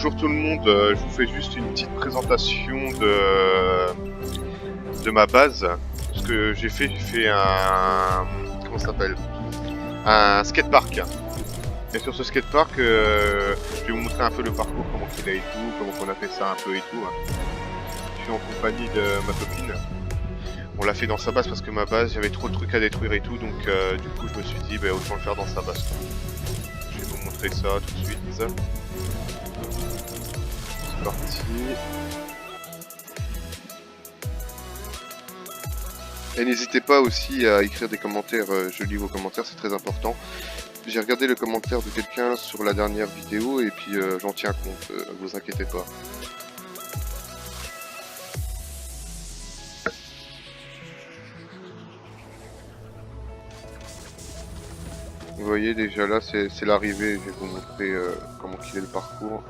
bonjour tout le monde, je vous fais juste une petite présentation de ma base. Ce que j'ai fait un... comment ça s'appelle? Un skatepark. Et sur ce skatepark, je vais vous montrer un peu le parcours, comment il a et tout, comment on a fait ça un peu et tout. Je suis en compagnie de ma copine. On l'a fait dans sa base parce que ma base, j'avais trop de trucs à détruire et tout, donc du coup je me suis dit, bah, autant le faire dans sa base. Je vais vous montrer ça tout de suite. C'est parti. Et n'hésitez pas aussi à écrire des commentaires, je lis vos commentaires, c'est très important. J'ai regardé le commentaire de quelqu'un sur la dernière vidéo et puis j'en tiens compte, vous inquiétez pas. Vous voyez déjà là, c'est l'arrivée, je vais vous montrer comment il est le parcours.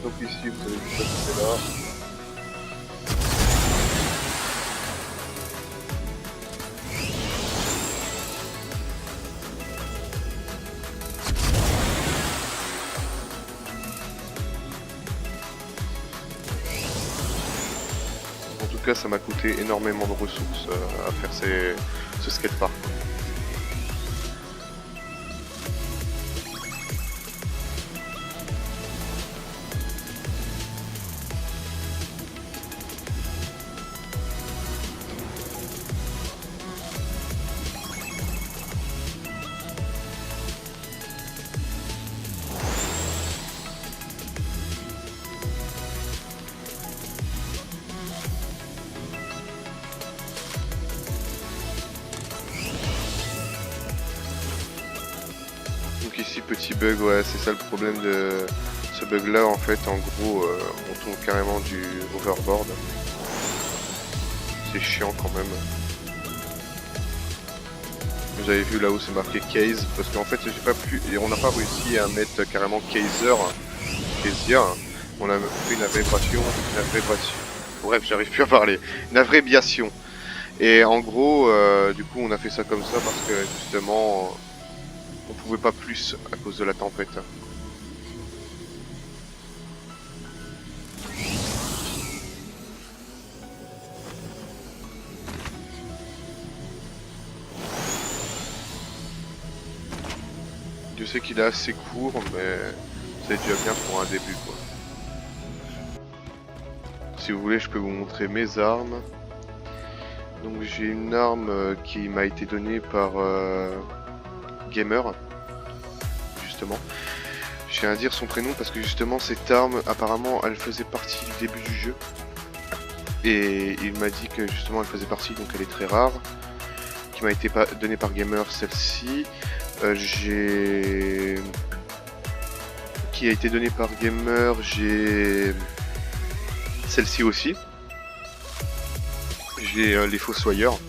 Donc ici vous avez vu ça, c'est là. En tout cas ça m'a coûté énormément de ressources à faire ce skatepark. Donc ici petit bug, ouais c'est ça le problème de ce bug là en fait, en gros on tombe carrément du overboard. C'est chiant quand même. Vous avez vu là où c'est marqué case, parce qu'en fait j'ai pas pu, et on n'a pas réussi à mettre carrément casier. On a fait une abréviation, bref j'arrive plus à parler, une abréviation. Et en gros, du coup on a fait ça comme ça parce que justement on pouvait pas plus à cause de la tempête. Je sais qu'il est assez court, mais c'est déjà bien pour un début quoi. Si vous voulez, je peux vous montrer mes armes. Donc j'ai une arme qui m'a été donnée par Gamer, justement. Je tiens à dire son prénom parce que justement cette arme, apparemment, elle faisait partie du début du jeu. Et il m'a dit que justement elle faisait partie, donc elle est très rare. Qui m'a été donnée par Gamer, celle-ci. Qui a été donnée par Gamer, j'ai celle-ci aussi. J'ai les Fossoyeurs.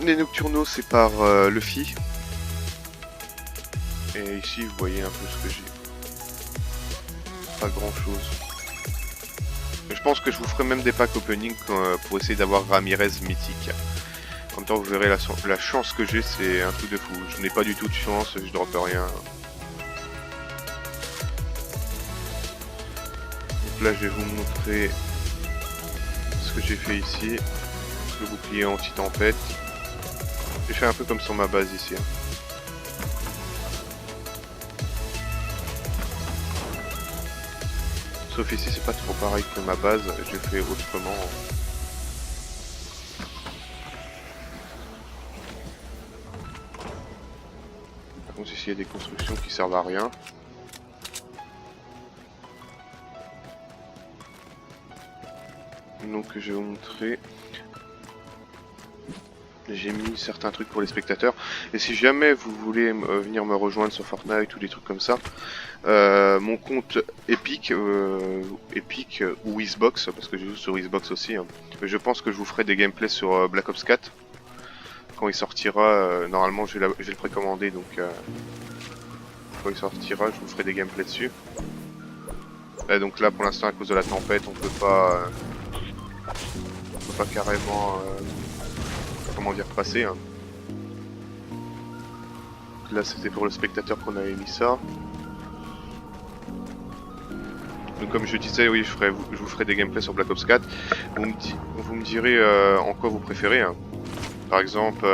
Les Nocturnos, c'est par Luffy. Et ici, vous voyez un peu ce que j'ai. Pas grand chose. Je pense que je vous ferai même des packs opening pour essayer d'avoir Ramirez mythique. Comme ça, vous verrez la chance que j'ai, c'est un truc de fou. Je n'ai pas du tout de chance, je droppe rien. Donc là, je vais vous montrer ce que j'ai fait ici. Le bouclier anti-tempête. J'ai fait un peu comme sur ma base ici. Sauf ici, c'est pas trop pareil que ma base, j'ai fait autrement. Par contre, ici, il y a des constructions qui servent à rien. Donc, je vais vous montrer. J'ai mis certains trucs pour les spectateurs. Et si jamais vous voulez venir me rejoindre sur Fortnite ou des trucs comme ça, mon compte Epic, ou Xbox, parce que je joue sur Xbox aussi, hein, je pense que je vous ferai des gameplays sur Black Ops 4. Quand il sortira, normalement je vais le précommander, donc quand il sortira, je vous ferai des gameplays dessus. Et donc là, pour l'instant, à cause de la tempête, on peut pas carrément comment dire, passer. Hein. Là c'était pour le spectateur qu'on avait mis ça. Donc comme je disais, oui, je vous ferai des gameplays sur Black Ops 4. Vous me direz en quoi vous préférez. Hein. Par exemple,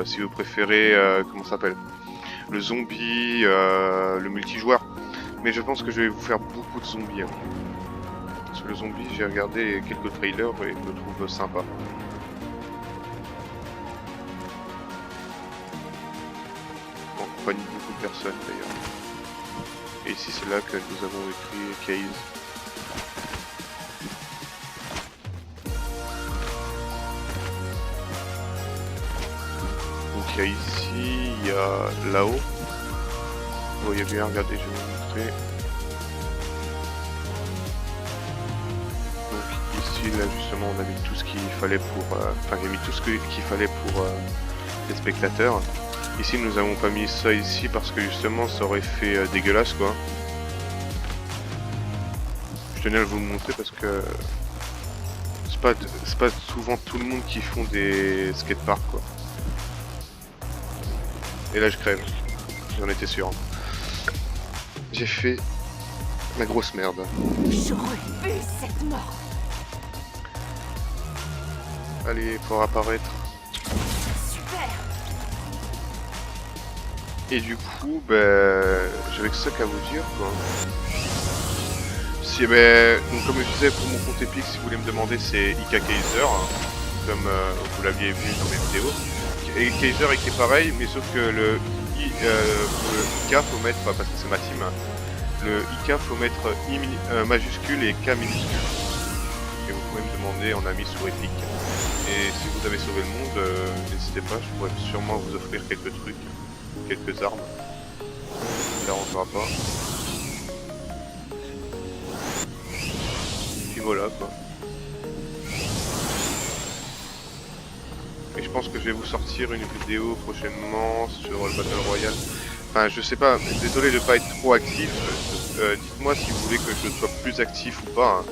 si vous préférez, comment ça s'appelle, le zombie, le multijoueur. Mais je pense que je vais vous faire beaucoup de zombies. Hein. Parce que le zombie, j'ai regardé quelques trailers et je le trouve sympa. En compagnie de beaucoup de personnes d'ailleurs. Et ici c'est là que nous avons écrit Case. Donc il y a ici, il y a là-haut. Vous voyez bien, regardez, je vais vous montrer. Donc ici, là justement, on a mis tout ce qu'il fallait pour... Enfin, j'ai mis tout ce qu'il fallait pour les spectateurs. Ici, nous n'avons pas mis ça ici parce que justement, ça aurait fait dégueulasse, quoi. Je tenais à vous le montrer parce que c'est pas souvent tout le monde qui font des skateparks, quoi. Et là, je crève. J'en étais sûr. J'ai fait la grosse merde. Je refuse cette mort. Allez, pour apparaître. Super. Et du coup, ben, j'avais que ça qu'à vous dire, quoi. Si, ben, donc, comme je disais, pour mon compte Epic, si vous voulez me demander, c'est IK Kaiser, hein, comme vous l'aviez vu dans mes vidéos. Et Kaiser est pareil, mais sauf que le IK faut mettre, parce que c'est ma team, hein, le IK faut mettre I majuscule et K minuscule. Et vous pouvez me demander en ami sur Epic. Et si vous avez sauvé le monde, n'hésitez pas, je pourrais sûrement vous offrir quelques trucs, quelques armes. Ça ne dérangera pas. Puis voilà quoi. Et je pense que je vais vous sortir une vidéo prochainement sur le Battle Royale. Enfin, je sais pas, désolé de pas être trop actif. Dites-moi si vous voulez que je sois plus actif ou pas. Hein.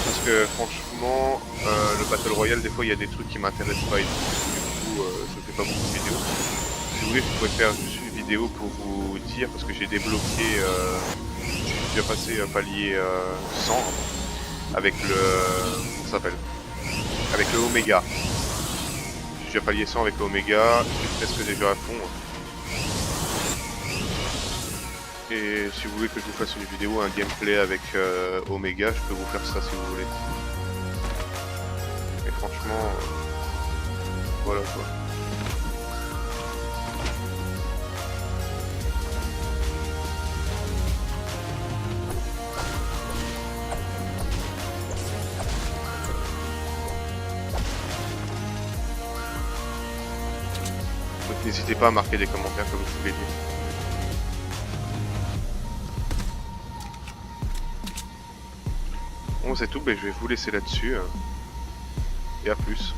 Parce que franchement, le Battle Royale, des fois il y a des trucs qui m'intéressent pas et du coup, je fais pas beaucoup de vidéos. Si vous voulez, je pourrais faire juste une vidéo pour vous dire, parce que j'ai débloqué, j'ai déjà passé un palier 100 avec le, comment ça s'appelle, avec le Omega. J'ai déjà palier 100 avec le Omega, je suis presque déjà à fond. Et si vous voulez que je vous fasse une vidéo, un gameplay avec Omega, je peux vous faire ça si vous voulez. Et franchement, voilà quoi. Donc n'hésitez pas à marquer des commentaires comme je vous l'ai dit. Bon c'est tout, mais je vais vous laisser là-dessus. Et à plus.